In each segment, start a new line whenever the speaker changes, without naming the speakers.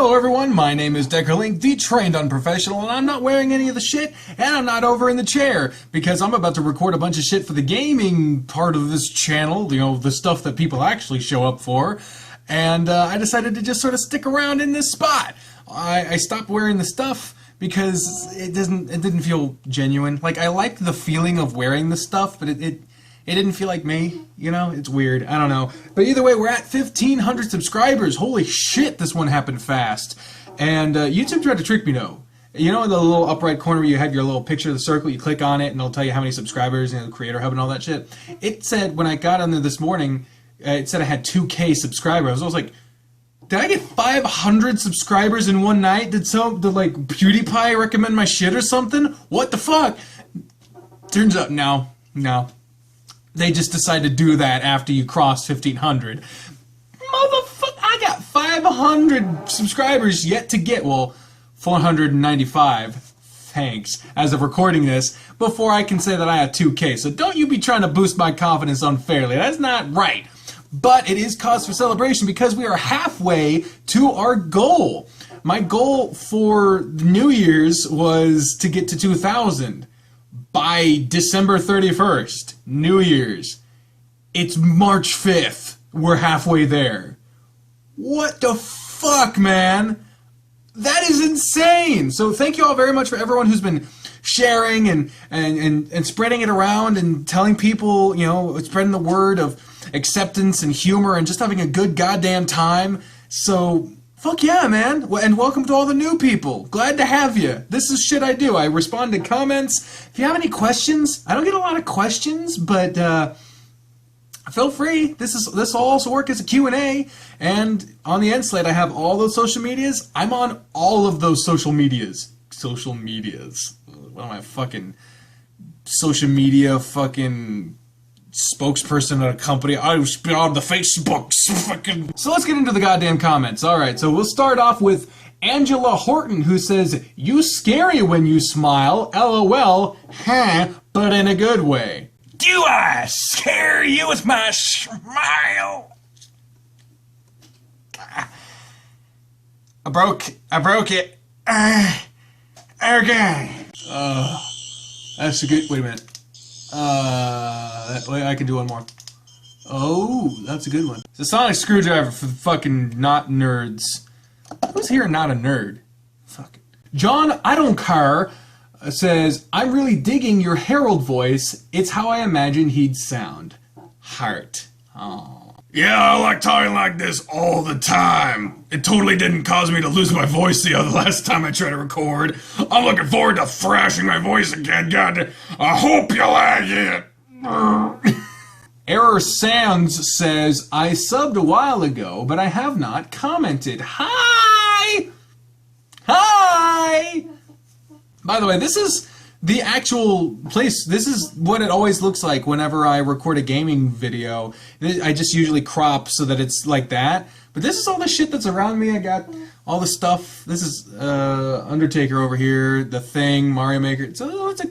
Hello everyone, my name is Deckerlink, the trained unprofessional, and I'm not wearing any of the shit, and I'm not over in the chair, because I'm about to record a bunch of shit for the gaming part of this channel, you know, the stuff that people actually show up for, and I decided to just sort of stick around in this spot. I stopped wearing the stuff because it didn't feel genuine. Like, I liked the feeling of wearing the stuff, but it didn't feel like me, you know? It's weird. I don't know. But either way, we're at 1,500 subscribers. Holy shit, this one happened fast. And YouTube tried to trick me, though. You know in the little upright corner where you have your little picture of the circle, you click on it and it'll tell you how many subscribers, you know, the Creator Hub and all that shit? It said, when I got on there this morning, it said I had 2K subscribers. I was like, did I get 500 subscribers in one night? Did like, PewDiePie recommend my shit or something? What the fuck? Turns out, no. They just decided to do that after you cross 1,500. Motherfucker, I got 500 subscribers yet to get, well, 495, thanks, as of recording this, before I can say that I have 2K. So don't you be trying to boost my confidence unfairly. That's not right. But it is cause for celebration because we are halfway to our goal. My goal for New Year's was to get to 2,000. By December 31st, New Year's, it's March 5th. We're halfway there. What the fuck, man? That is insane! So thank you all very much for everyone who's been sharing and spreading it around and telling people, you know, spreading the word of acceptance and humor and just having a good goddamn time. So fuck yeah, man. And welcome to all the new people. Glad to have you. This is shit I do. I respond to comments. If you have any questions, I don't get a lot of questions, but feel free. This will also work as a Q&A. And on the end slate, I have all those social medias. I'm on all of those social medias. Social medias. What am I, fucking social media fucking spokesperson at a company? I was on the Facebook fucking... So let's get into the goddamn comments. Alright, so we'll start off with Angela Horton, who says, "You scary when you smile, LOL, huh, but in a good way." Do I scare you with my smile? I broke it. Okay. That's a good... Wait a minute. Wait, I can do one more. Oh, that's a good one. It's a sonic screwdriver for the fucking not nerds. Who's here not a nerd? Fuck it. John, I don't care, says, "I'm really digging your Herald voice. It's how I imagine he'd sound." Heart. Oh. "Yeah, I like talking like this all the time. It totally didn't cause me to lose my voice the last time I tried to record. I'm looking forward to thrashing my voice again, God. I hope you like it." Error Sands says, "I subbed a while ago, but I have not commented. Hi! Hi! By the way, this is the actual place. This is what it always looks like whenever I record a gaming video. I just usually crop so that it's like that. But this is all the shit that's around me. I got all the stuff. This is Undertaker over here, The Thing, Mario Maker. So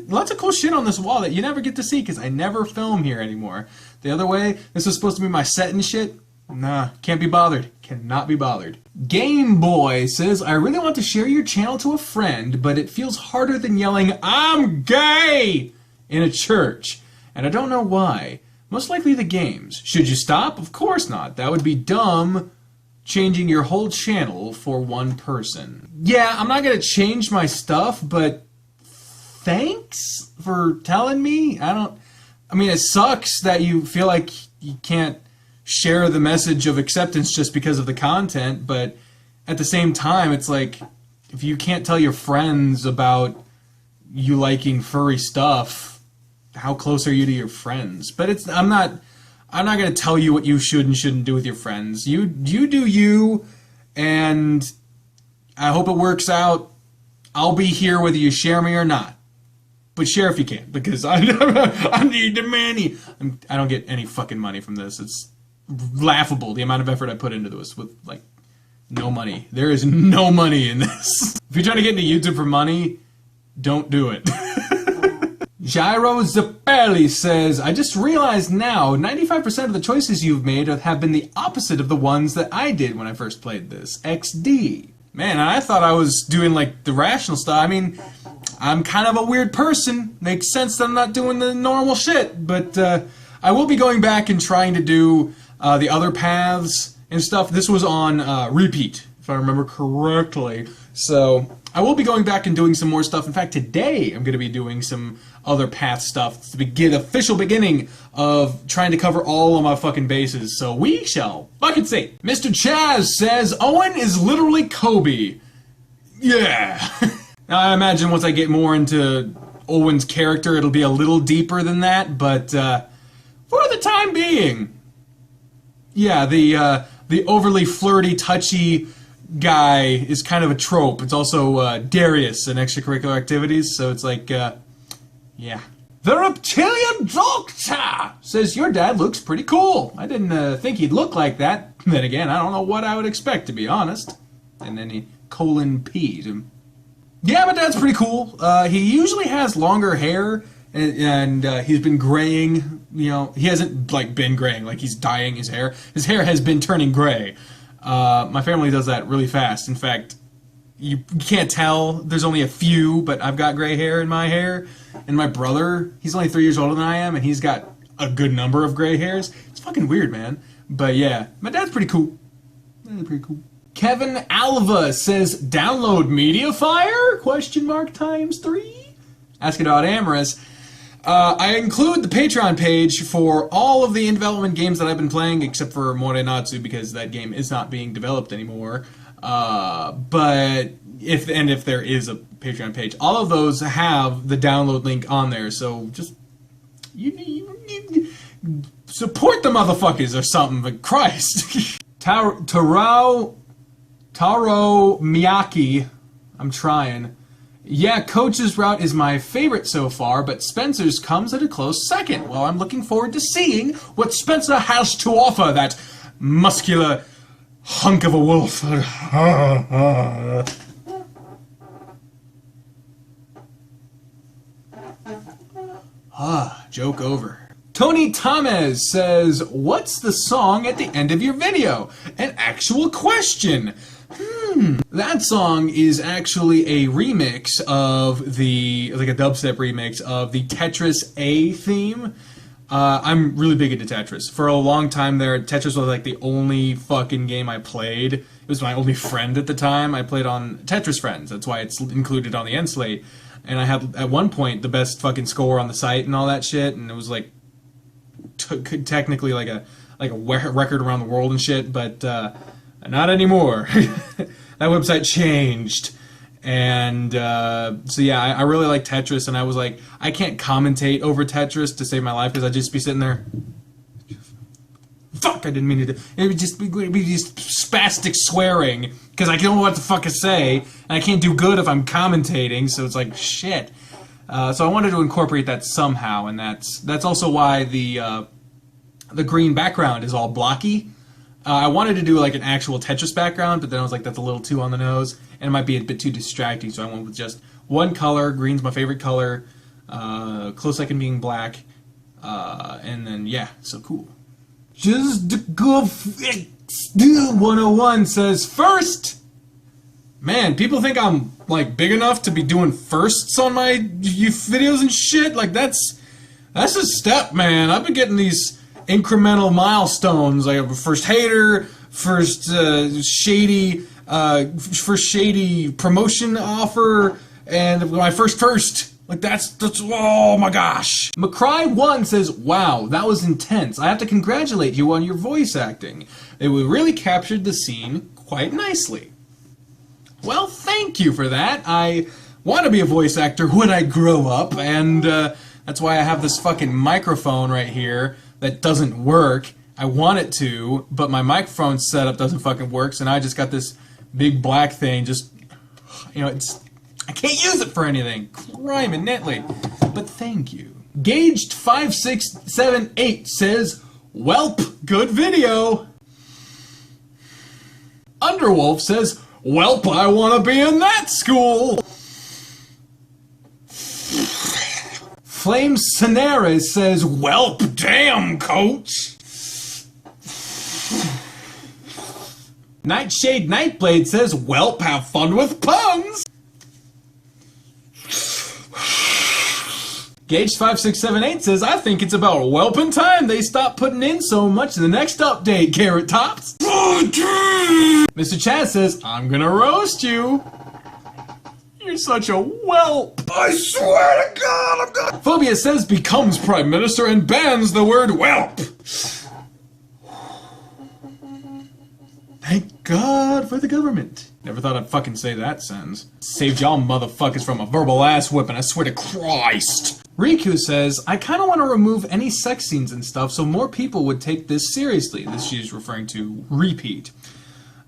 lots of cool shit on this wall that you never get to see because I never film here anymore. The other way, this was supposed to be my set and shit. Nah, can't be bothered. Cannot be bothered. Game Boy says, "I really want to share your channel to a friend, but it feels harder than yelling, 'I'm gay!' in a church. And I don't know why. Most likely the games. Should you stop? Of course not. That would be dumb, changing your whole channel for one person." Yeah, I'm not gonna change my stuff, but thanks for telling me. I mean, it sucks that you feel like you can't share the message of acceptance just because of the content, but at the same time, it's like, if you can't tell your friends about you liking furry stuff, how close are you to your friends? But I'm not gonna tell you what you should and shouldn't do with your friends. You do you, and I hope it works out. I'll be here whether you share me or not. But share if you can, because I need the money. I don't get any fucking money from this. It's laughable, the amount of effort I put into this with, like, no money. There is no money in this. If you're trying to get into YouTube for money, don't do it. Gyro Zappelli says, "I just realized now, 95% of the choices you've made have been the opposite of the ones that I did when I first played this. XD. Man, I thought I was doing like the rational stuff. I mean, I'm kind of a weird person. Makes sense that I'm not doing the normal shit. But I will be going back and trying to do the other paths and stuff. This was on repeat, if I remember correctly. So I will be going back and doing some more stuff. In fact, today I'm going to be doing some other path stuff to begin official beginning of trying to cover all of my fucking bases. So we shall fucking see. Mr. Chaz says Owen is literally Kobe. Yeah. Now I imagine once I get more into Owen's character, it'll be a little deeper than that. But for the time being, yeah, the overly flirty, touchy guy is kind of a trope. It's also Darius in extracurricular activities, so it's like, yeah. The Reptilian Doctor says your dad looks pretty cool. I didn't think he'd look like that. Then again, I don't know what I would expect, to be honest. And then he P'd him. Yeah, my dad's pretty cool. He usually has longer hair, and he's been graying. You know, he hasn't like been graying, like he's dyeing his hair. His hair has been turning gray. My family does that really fast. In fact, you can't tell. There's only a few, but I've got gray hair in my hair. And my brother, he's only 3 years older than I am, and he's got a good number of gray hairs. It's fucking weird, man. But yeah, my dad's pretty cool. Pretty cool. Kevin Alva says, download Mediafire? Question mark ×3? Ask about Amorous. I include the Patreon page for all of the in-development games that I've been playing, except for Morenatsu, because that game is not being developed anymore. But if there is a Patreon page, all of those have the download link on there. So just you support the motherfuckers or something. But Christ, Taro Miyaki, I'm trying. Yeah, Coach's route is my favorite so far, but Spencer's comes at a close second. Well, I'm looking forward to seeing what Spencer has to offer, that muscular hunk of a wolf. Joke over. Tony Thomas says, what's the song at the end of your video? An actual question. That song is actually a remix of like a dubstep remix of the Tetris A theme. I'm really big into Tetris. For a long time there, Tetris was like the only fucking game I played. It was my only friend at the time. I played on Tetris Friends. That's why it's included on the end slate. And I had, at one point, the best fucking score on the site and all that shit. And it was like, technically like a record around the world and shit. But not anymore. That website changed. And so yeah, I really like Tetris, and I was like, I can't commentate over Tetris to save my life because I'd just be sitting there. Fuck! I didn't mean to do. It would just be just spastic swearing because I don't know what the fuck to say, and I can't do good if I'm commentating. So it's like shit. So I wanted to incorporate that somehow, and that's also why the green background is all blocky. I wanted to do like an actual Tetris background, but then I was like, that's a little too on the nose, and it might be a bit too distracting, so I went with just one color. Green's my favorite color, close second being black, and then, yeah, so cool. Just go 101 says, first! Man, people think I'm, like, big enough to be doing firsts on my videos and shit? Like, that's a step, man. I've been getting these incremental milestones, like a first hater, first shady promotion offer, and my first. Like that's oh my gosh. McCry1 says, wow, that was intense. I have to congratulate you on your voice acting. It really captured the scene quite nicely. Well, thank you for that. I want to be a voice actor when I grow up, and that's why I have this fucking microphone right here that doesn't work. I want it to, but my microphone setup doesn't fucking work, so now I just got this big black thing, just, you know, I can't use it for anything. Crime Netley. But thank you. Gaged5678 says, welp, good video. Underwolf says, welp, I want to be in that school. Flames Scenares says, welp, damn, coach. Nightshade Nightblade says, "Welp, have fun with puns." Gage5678 says, "I think it's about whelping time they stop putting in so much in the next update, Carrot Tops." Mr. Chad says, "I'm gonna roast you. You're such a whelp. I swear to God, I'm gonna..." Phobia says, "Becomes Prime Minister and bans the word whelp." Thank God for the government. Never thought I'd fucking say that sentence. Saved y'all motherfuckers from a verbal ass whipping, I swear to Christ. Riku says, "I kinda wanna remove any sex scenes and stuff so more people would take this seriously." This she's referring to Repeat.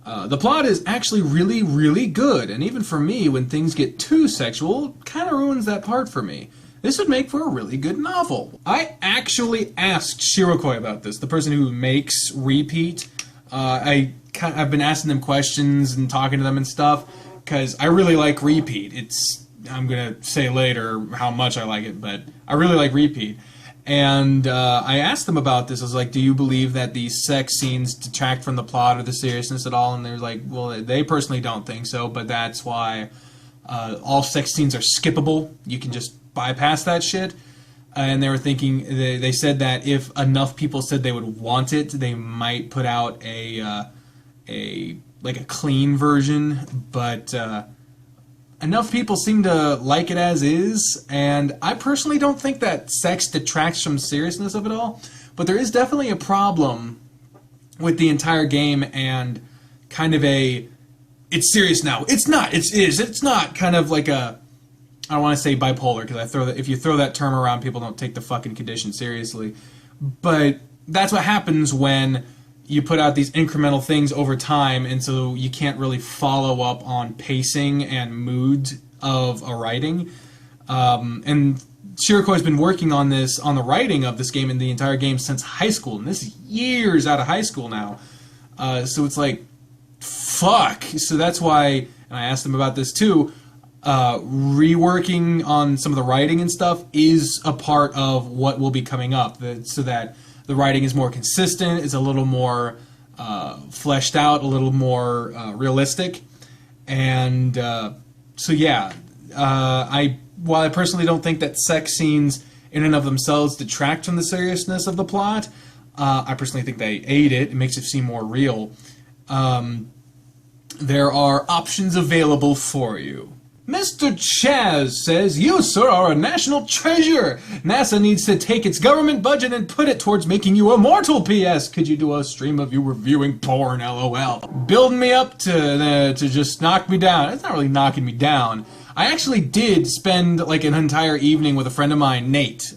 The plot is actually really, really good, and even for me, when things get too sexual, kinda ruins that part for me. This would make for a really good novel. I actually asked Shirokoi about this, the person who makes Repeat. I've been asking them questions and talking to them and stuff, because I really like Repeat. I'm gonna say later how much I like it, but I really like Repeat. And I asked them about this. I was like, "Do you believe that these sex scenes detract from the plot or the seriousness at all?" And they're like, "Well, they personally don't think so, but that's why all sex scenes are skippable. You can just bypass that shit." And they were thinking, they said that if enough people said they would want it, they might put out a clean version, but enough people seem to like it as is, and I personally don't think that sex detracts from seriousness of it all, but there is definitely a problem with the entire game and kind of it's serious now. It's not. It's not kind of like a, I don't want to say bipolar, because if you throw that term around, people don't take the fucking condition seriously. But that's what happens when you put out these incremental things over time, and so you can't really follow up on pacing and mood of a writing. And Shirokoi's been working on the writing of this game and the entire game since high school, and this is years out of high school now. So it's like, fuck. So that's why, and I asked them about this too, reworking on some of the writing and stuff is a part of what will be coming up, so that the writing is more consistent, is a little more fleshed out, a little more realistic. And so yeah, while I personally don't think that sex scenes in and of themselves detract from the seriousness of the plot, I personally think they aid it. It makes it seem more real. There are options available for you. Mr. Chaz says, "You, sir, are a national treasure. NASA needs to take its government budget and put it towards making you immortal. P.S. Could you do a stream of you reviewing porn? LOL. Building me up to just knock me down." It's not really knocking me down. I actually did spend like an entire evening with a friend of mine, Nate,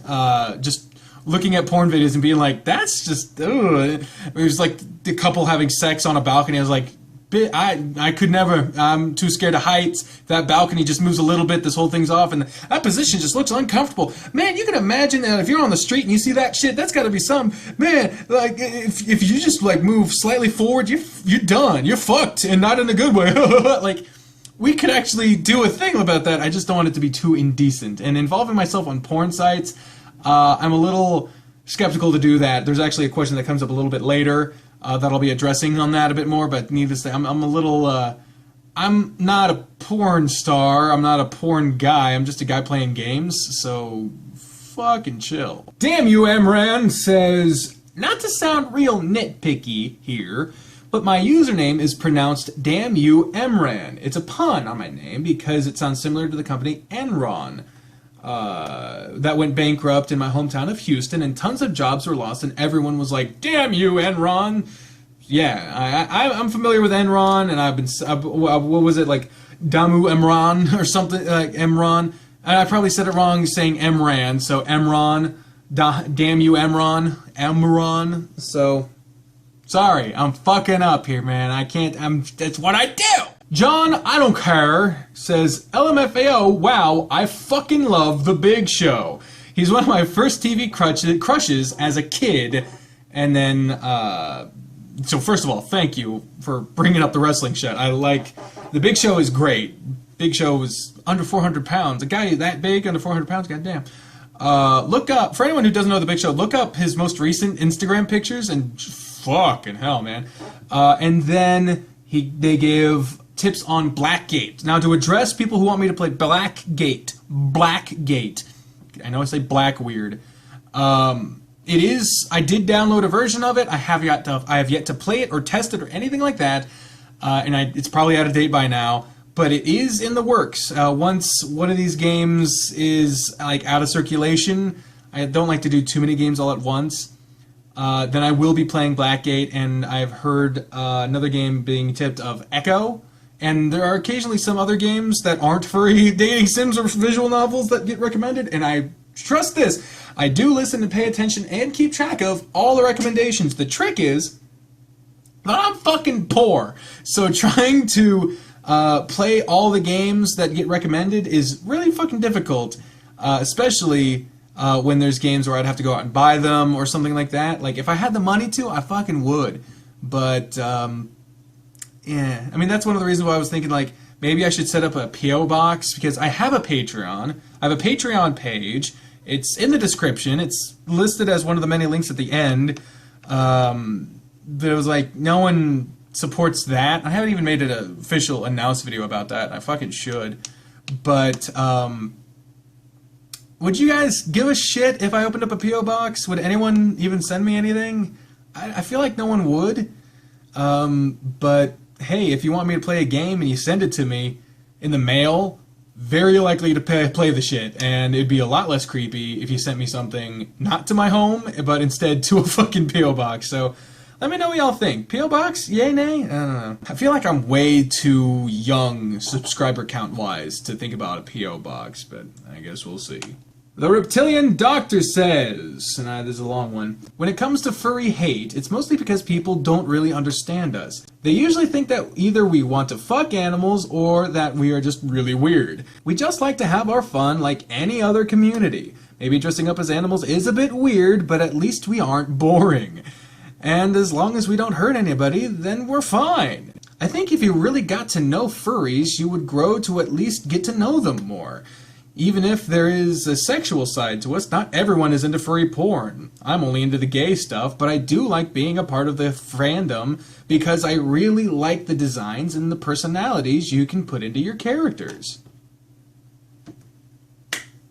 just looking at porn videos and being like, "That's just, ugh." It was like the couple having sex on a balcony. I was like, I could never. I'm too scared of heights. That balcony just moves a little bit, this whole thing's off, and that position just looks uncomfortable. Man, you can imagine that if you're on the street and you see that shit, that's got to be some, man, like, if you just, like, move slightly forward, you're done. You're fucked, and not in a good way. Like, we could actually do a thing about that. I just don't want it to be too indecent. And involving myself on porn sites, I'm a little skeptical to do that. There's actually a question that comes up a little bit later that I'll be addressing on that a bit more, but needless to say, I'm a little, I'm not a porn star, I'm not a porn guy, I'm just a guy playing games, so fucking chill. Damn you, Emran says, "Not to sound real nitpicky here, but my username is pronounced Damn You Emran. It's a pun on my name because it sounds similar to the company Enron. That went bankrupt in my hometown of Houston, and tons of jobs were lost, and everyone was like, 'Damn you, Enron!'" Yeah, I'm familiar with Enron, and I've been, what was it, like, Damu Emran, or something, like Emron. And I probably said it wrong saying Emran, so Emron, damn you, Emron, so, sorry, I'm fucking up here, man, that's what I do! John, I don't care, says, "LMFAO, wow, I fucking love The Big Show. He's one of my first TV crushes as a kid." And then, so first of all, thank you for bringing up the wrestling shit. I like, The Big Show is great. Big Show was under 400 pounds. A guy that big, under 400 pounds, goddamn. Look up, for anyone who doesn't know The Big Show, look up his most recent Instagram pictures, and fucking hell, man. And then they give tips on Blackgate. Now, to address people who want me to play Blackgate, I know I say black weird. It is. I did download a version of it. I have yet to play it or test it or anything like that, it's probably out of date by now. But it is in the works. Once one of these games is like out of circulation, I don't like to do too many games all at once. Then I will be playing Blackgate, and I've heard another game being tipped of Echo. And there are occasionally some other games that aren't furry dating sims or visual novels that get recommended, and I trust this. I do listen and pay attention and keep track of all the recommendations. The trick is that I'm fucking poor, so trying to play all the games that get recommended is really fucking difficult, especially when there's games where I'd have to go out and buy them or something like that. Like, if I had the money to, I fucking would. But, yeah. I mean, that's one of the reasons why I was thinking, like, maybe I should set up a P.O. box, because I have a Patreon. I have a Patreon page. It's in the description. It's listed as one of the many links at the end. But it was like, no one supports that. I haven't even made an official announce video about that. I fucking should. But, would you guys give a shit if I opened up a P.O. box? Would anyone even send me anything? I feel like no one would. But, hey, if you want me to play a game and you send it to me in the mail, very likely to play the shit. And it'd be a lot less creepy if you sent me something not to my home, but instead to a fucking P.O. box. So, let me know what y'all think. P.O. box? Yay, nay? I don't know. I feel like I'm way too young, subscriber count-wise, to think about a P.O. box, but I guess we'll see. The Reptilian Doctor says, and this is a long one, when it comes to furry hate, it's mostly because people don't really understand us. They usually think that either we want to fuck animals or that we are just really weird. We just like to have our fun like any other community. Maybe dressing up as animals is a bit weird, but at least we aren't boring. And as long as we don't hurt anybody, then we're fine. I think if you really got to know furries, you would grow to at least get to know them more. Even if there is a sexual side to us, not everyone is into furry porn. I'm only into the gay stuff, but I do like being a part of the fandom because I really like the designs and the personalities you can put into your characters.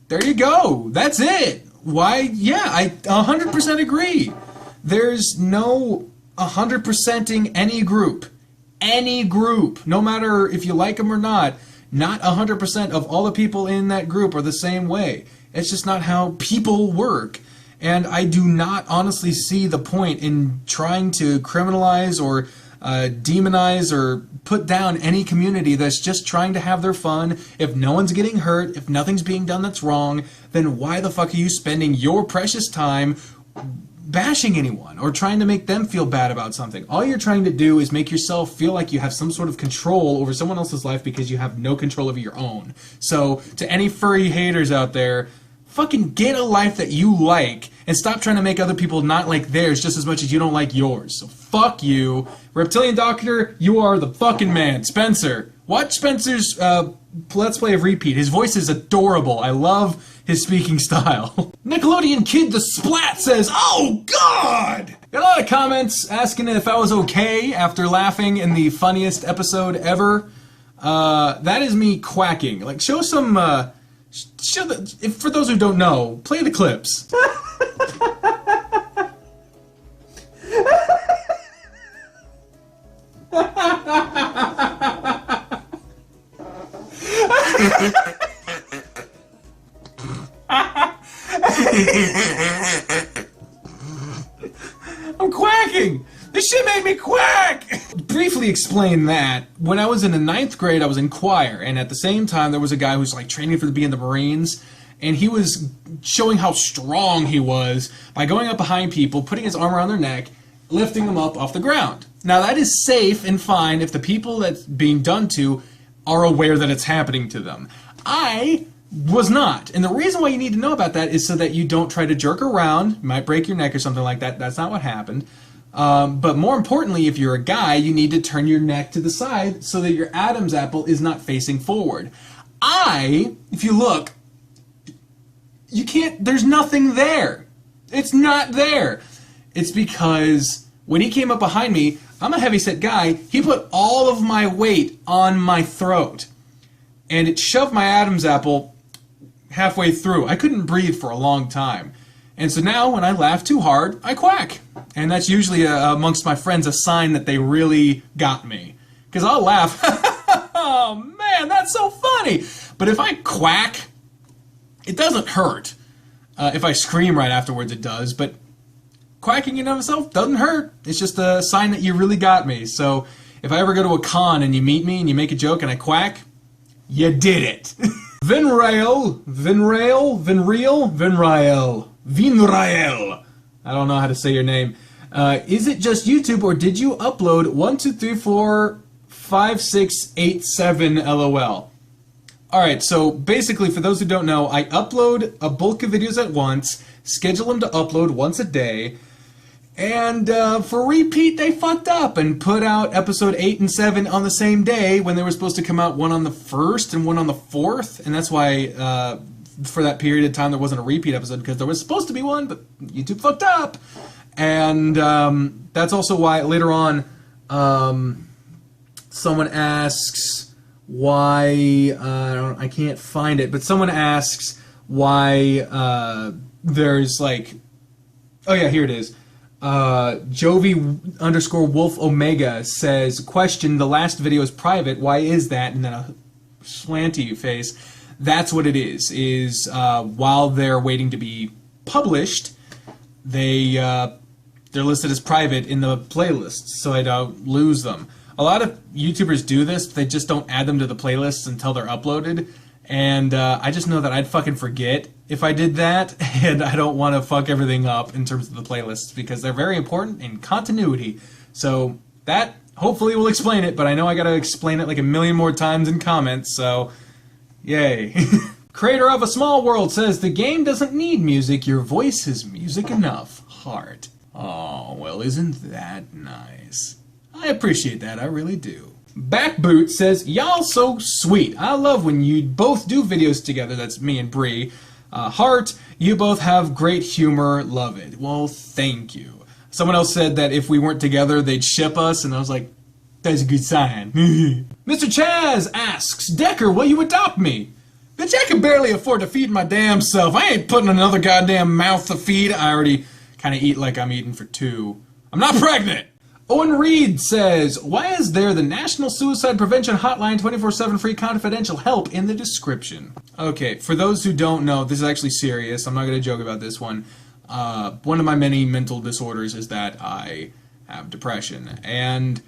There you go. That's it. Why, yeah, I 100% agree. There's no 100%ing any group. Any group. No matter if you like them or not. Not 100% of all the people in that group are the same way. It's just not how people work. And I do not honestly see the point in trying to criminalize or demonize or put down any community that's just trying to have their fun. If no one's getting hurt, if nothing's being done that's wrong, then why the fuck are you spending your precious time bashing anyone or trying to make them feel bad about something? All you're trying to do is make yourself feel like you have some sort of control over someone else's life because you have no control over your own. So, to any furry haters out there, fucking get a life that you like and stop trying to make other people not like theirs just as much as you don't like yours. So fuck you. Reptilian Doctor, you are the fucking man. Spencer, watch Spencer's Let's Play of Repeat. His voice is adorable. I love his speaking style. Nickelodeon Kid the Splat says, "Oh God!" Got a lot of comments asking if I was okay after laughing in the funniest episode ever. That is me quacking. Like, show some, for those who don't know, play the clips. I'm quacking! This shit made me quack! Briefly explain that. When I was in the 9th grade, I was in choir, and at the same time, there was a guy who's like training to be in the Marines, and he was showing how strong he was by going up behind people, putting his arm around their neck, lifting them up off the ground. Now, that is safe and fine if the people that's being done to are aware that it's happening to them. I was not. And the reason why you need to know about that is so that you don't try to jerk around. You might break your neck or something like that. That's not what happened. But more importantly, if you're a guy, you need to turn your neck to the side so that your Adam's apple is not facing forward. If you look, you can't, there's nothing there. It's not there. It's because when he came up behind me, I'm a heavyset guy. He put all of my weight on my throat, and it shoved my Adam's apple halfway through. I couldn't breathe for a long time. And so now when I laugh too hard, I quack. And that's usually amongst my friends a sign that they really got me. Because I'll laugh, oh man, that's so funny. But if I quack, it doesn't hurt. If I scream right afterwards, it does. But quacking in and of itself doesn't hurt. It's just a sign that you really got me. So if I ever go to a con and you meet me and you make a joke and I quack, you did it. Vinrail. I don't know how to say your name. Is it just YouTube, or did you upload 1, 2, 3, 4, 5, 6, 8, 7 LOL? Alright, so basically, for those who don't know, I upload a bulk of videos at once, schedule them to upload once a day, and for repeat, they fucked up and put out episode 8 and 7 on the same day when they were supposed to come out, one on the 1st and one on the 4th, and that's why for that period of time there wasn't a repeat episode, because there was supposed to be one, but YouTube fucked up. And that's also why later on someone asks why, I can't find it, but someone asks why there's like, oh yeah, here it is. Jovi_Wolf Omega says, question, the last video is private, why is that? And then a slanty face. That's what it is while they're waiting to be published, they're listed as private in the playlists, so I don't lose them. A lot of YouTubers do this, they just don't add them to the playlists until they're uploaded, and I just know that I'd fucking forget if I did that, and I don't want to fuck everything up in terms of the playlists, because they're very important in continuity. So that hopefully will explain it, but I know I gotta explain it like a million more times in comments, so yay. Creator of A Small World says, the game doesn't need music, your voice is music enough. Heart. Oh, well, isn't that nice? I appreciate that, I really do. Backboot says, y'all so sweet. I love when you both do videos together. That's me and Bri. Heart, you both have great humor. Love it. Well, thank you. Someone else said that if we weren't together, they'd ship us, and I was like, that's a good sign. Mr. Chaz asks, Decker, will you adopt me? Bitch, I can barely afford to feed my damn self. I ain't putting another goddamn mouth to feed. I already kind of eat like I'm eating for 2. I'm not pregnant! Owen Reed says, why is there the National Suicide Prevention Hotline 24/7 free confidential help in the description? Okay, for those who don't know, this is actually serious. I'm not going to joke about this one. One of my many mental disorders is that I have depression, and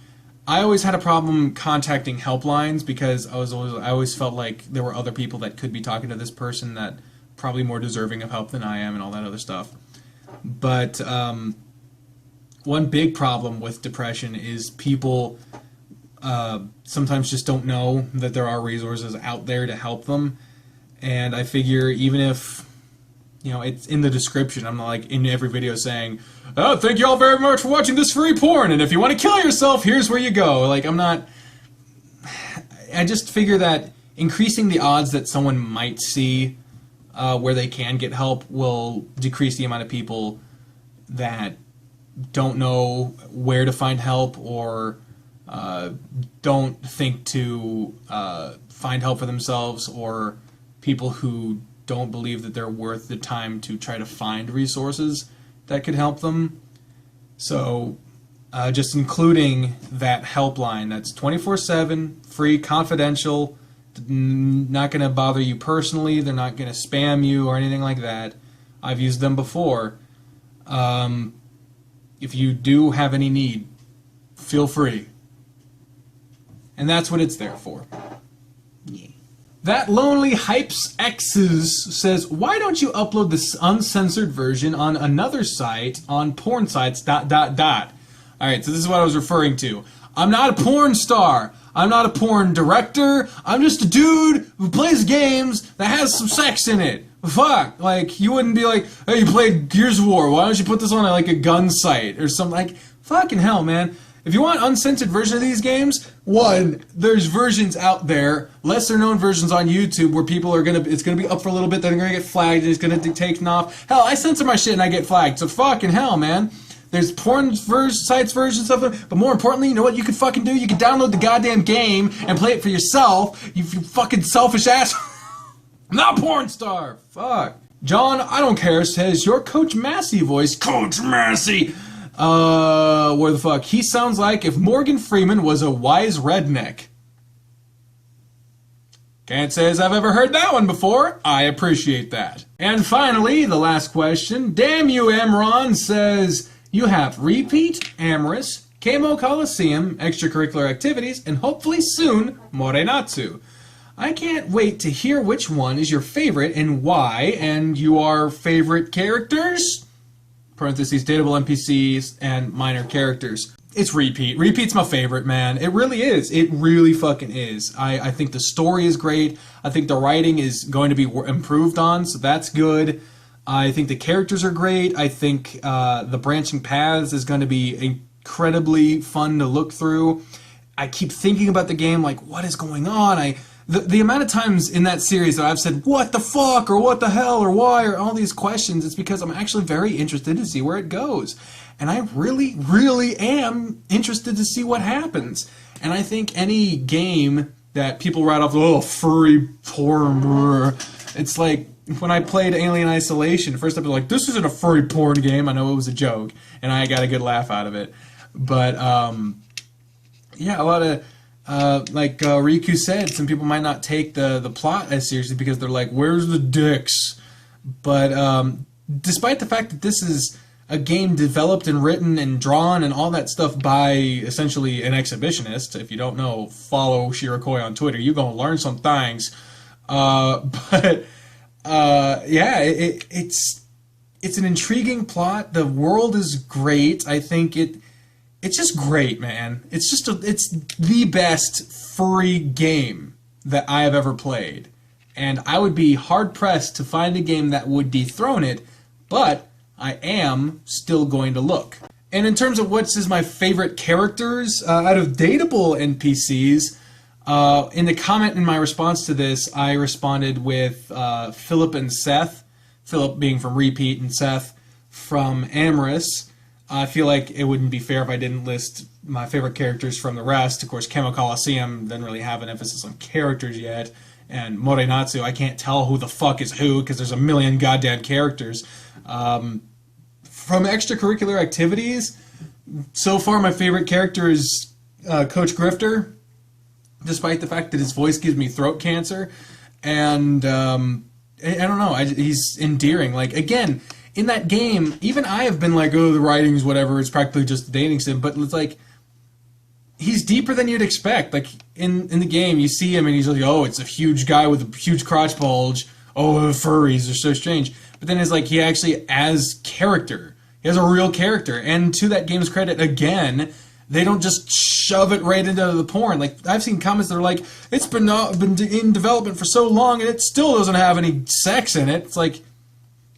I always had a problem contacting helplines because I always felt like there were other people that could be talking to this person that probably more deserving of help than I am and all that other stuff. But one big problem with depression is people sometimes just don't know that there are resources out there to help them. And I figure even if, you know, it's in the description, I'm not like in every video saying, oh, thank you all very much for watching this free porn, and if you want to kill yourself, here's where you go. Like, I just figure that increasing the odds that someone might see where they can get help will decrease the amount of people that don't know where to find help or don't think to find help for themselves, or people who don't believe that they're worth the time to try to find resources that could help them. So just including that helpline that's 24/7, free, confidential, not going to bother you personally, they're not going to spam you or anything like that. I've used them before. If you do have any need, feel free. And that's what it's there for. Yeah. That Lonely Hypes X's says, why don't you upload this uncensored version on another site on porn sites ... Alright, so this is what I was referring to. I'm not a porn star. I'm not a porn director. I'm just a dude who plays games that has some sex in it. Fuck, like, you wouldn't be like, hey, you played Gears of War, why don't you put this on like a gun site or something? Like, fucking hell, man. If you want uncensored version of these games, one, there's versions out there, lesser known versions on YouTube where people are it's gonna be up for a little bit, then they're gonna get flagged and it's gonna be taken off. Hell, I censor my shit and I get flagged, so fucking hell, man. There's porn sites versions of it, but more importantly, you know what you could fucking do? You could download the goddamn game and play it for yourself, you fucking selfish ass. I'm not a porn star. Fuck. John, I don't care, says your Coach Massey voice. Coach Massey! Where the fuck? He sounds like if Morgan Freeman was a wise redneck. Can't say as I've ever heard that one before. I appreciate that. And finally, the last question. Damn you, Amron, says you have Repeat, Amorous, Keimo Coliseum, extracurricular activities, and hopefully soon, Morenatsu. I can't wait to hear which one is your favorite and why, and your favorite characters? Parentheses, dateable NPCs, and minor characters. It's Repeat. Repeat's my favorite, man. It really is. It really fucking is. I think the story is great. I think the writing is going to be improved on, so that's good. I think the characters are great. I think the branching paths is going to be incredibly fun to look through. I keep thinking about the game like, what is going on? The amount of times in that series that I've said, what the fuck, or what the hell, or why, or all these questions, it's because I'm actually very interested to see where it goes. And I really, really am interested to see what happens. And I think any game that people write off, oh, furry porn, it's like, when I played Alien Isolation, first I was like, this isn't a furry porn game. I know it was a joke, and I got a good laugh out of it. But, yeah, a lot of... like Riku said, some people might not take the plot as seriously because they're like, where's the dicks? But despite the fact that this is a game developed and written and drawn and all that stuff by essentially an exhibitionist, if you don't know, follow Shirakoi on Twitter, you're going to learn some things. But yeah, it's an intriguing plot. The world is great. I think it's just great, man. It's the best furry game that I have ever played. And I would be hard-pressed to find a game that would dethrone it, but I am still going to look. And in terms of what's my favorite characters, out of dateable NPCs, in the comment in my response to this, I responded with Philip and Seth. Philip being from Repeat and Seth from Amorous. I feel like it wouldn't be fair if I didn't list my favorite characters from the rest. Of course, Keimo Coliseum doesn't really have an emphasis on characters yet. And Morenatsu, I can't tell who the fuck is who because there's a million goddamn characters. From extracurricular activities, so far my favorite character is Coach Grifter, despite the fact that his voice gives me throat cancer. And I don't know, he's endearing. Like, again... in that game, even I have been like, oh, the writing's whatever, it's practically just a dating sim, but it's like, he's deeper than you'd expect. Like, in the game, you see him and he's like, oh, it's a huge guy with a huge crotch bulge, oh, furries are so strange. But then it's like, he actually, as character, he has a real character, and to that game's credit, again, they don't just shove it right into the porn. Like, I've seen comments that are like, it's been in development for so long and it still doesn't have any sex in it. It's like,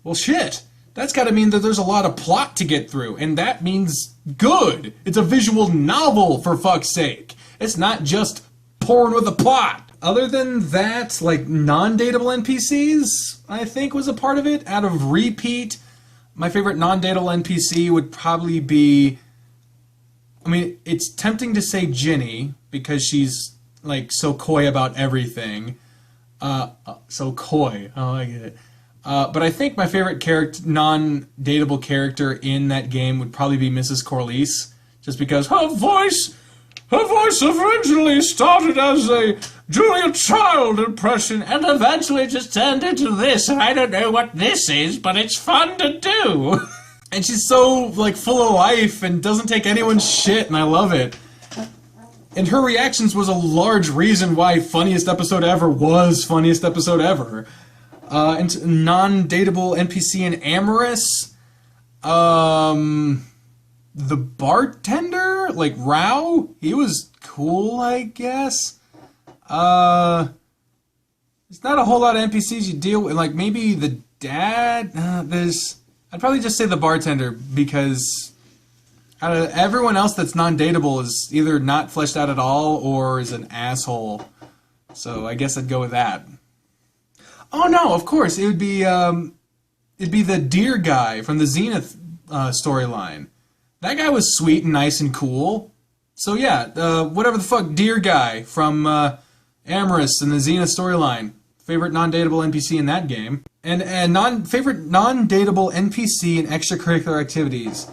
well, shit. That's got to mean that there's a lot of plot to get through, and that means good. It's a visual novel, for fuck's sake. It's not just porn with a plot. Other than that, like, non-dateable NPCs, I think, was a part of it. Out of Repeat, my favorite non-dateable NPC would probably be... I mean, it's tempting to say Ginny, because she's, like, so coy about everything. So coy. Oh, I get it. But I think my favorite non-dateable character in that game would probably be Mrs. Corliss, just because her voice originally started as a Julia Child impression and eventually just turned into this, and I don't know what this is, but it's fun to do. And she's so, like, full of life and doesn't take anyone's shit, and I love it. And her reactions was a large reason why Funniest Episode Ever was Funniest Episode Ever. And non-dateable NPC in Amorous, the bartender, like Rao, he was cool, I guess. There's not a whole lot of NPCs you deal with, like maybe the dad, I'd probably just say the bartender, because out of everyone else that's non-dateable is either not fleshed out at all or is an asshole. So I guess I'd go with that. Oh no, of course, it'd be the deer guy from the Zenith storyline. that guy was sweet and nice and cool. So yeah, whatever the fuck, Deer Guy from Amorous and the Xena storyline. Favorite non-dateable NPC in that game. And favorite non-dateable NPC in extracurricular activities.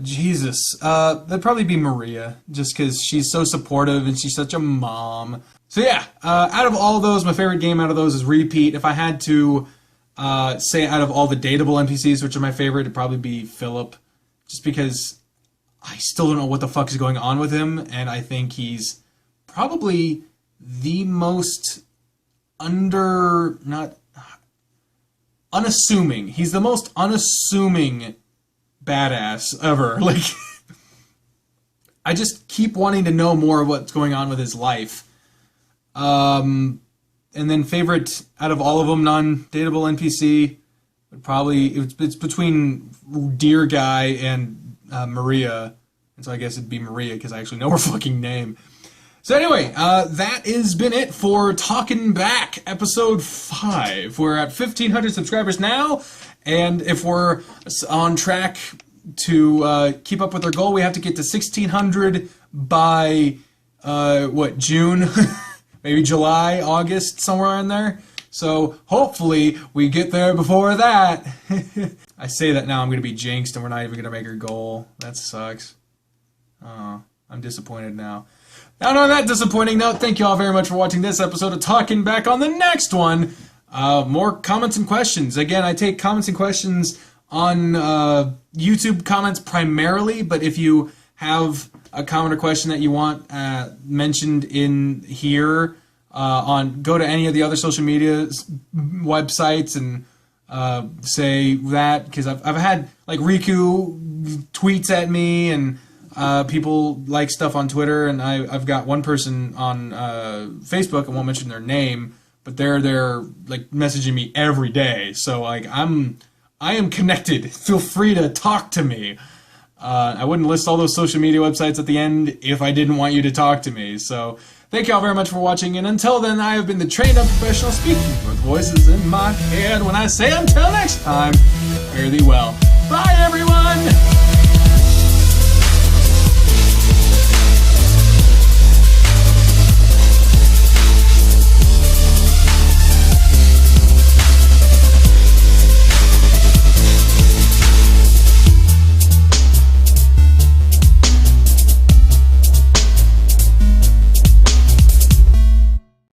Jesus. That'd probably be Maria, just because she's so supportive and she's such a mom. So yeah, out of all those, my favorite game out of those is Repeat. If I had to say out of all the dateable NPCs, which are my favorite, it'd probably be Philip. Just because I still don't know what the fuck is going on with him, and I think he's probably the most unassuming. He's the most unassuming badass ever. Like, I just keep wanting to know more of what's going on with his life. And then favorite out of all of them, non-dateable NPC, it's between Deer Guy and Maria. And so I guess it'd be Maria because I actually know her fucking name. So anyway, that has been it for Talking Back, episode 5. We're at 1,500 subscribers now, and if we're on track to keep up with our goal, we have to get to 1,600 by, June? Maybe July, August, somewhere in there. So hopefully we get there before that. I say that now, I'm going to be jinxed and we're not even going to make our goal. That sucks. Oh, I'm disappointed now. And on that disappointing note, thank you all very much for watching this episode of Talking Back. On the next one, more comments and questions. Again, I take comments and questions on YouTube comments primarily, but if you have a comment or question that you want mentioned in here, go to any of the other social media websites and say that, because I've had like Riku tweets at me and people like stuff on Twitter, and I've got one person on Facebook. I won't mention their name, but they're like messaging me every day. So like I am connected. Feel free to talk to me. I wouldn't list all those social media websites at the end if I didn't want you to talk to me. So thank you all very much for watching, and until then, I have been the trained up professional speaking with voices in my head when I say until next time, fare thee well. Bye everyone!